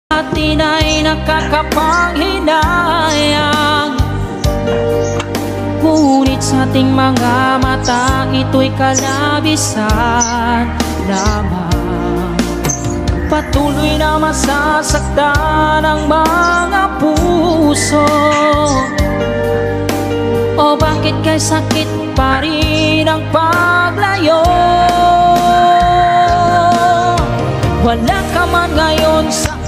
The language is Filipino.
atin ay nakakapanghinayang, ngunit sa ating mga mata ito'y kalabisan lamang. Patuloy na masasaktan ang mga puso. O bakit kay sakit pa rin ang paglayo? Wala ka man ngayon sa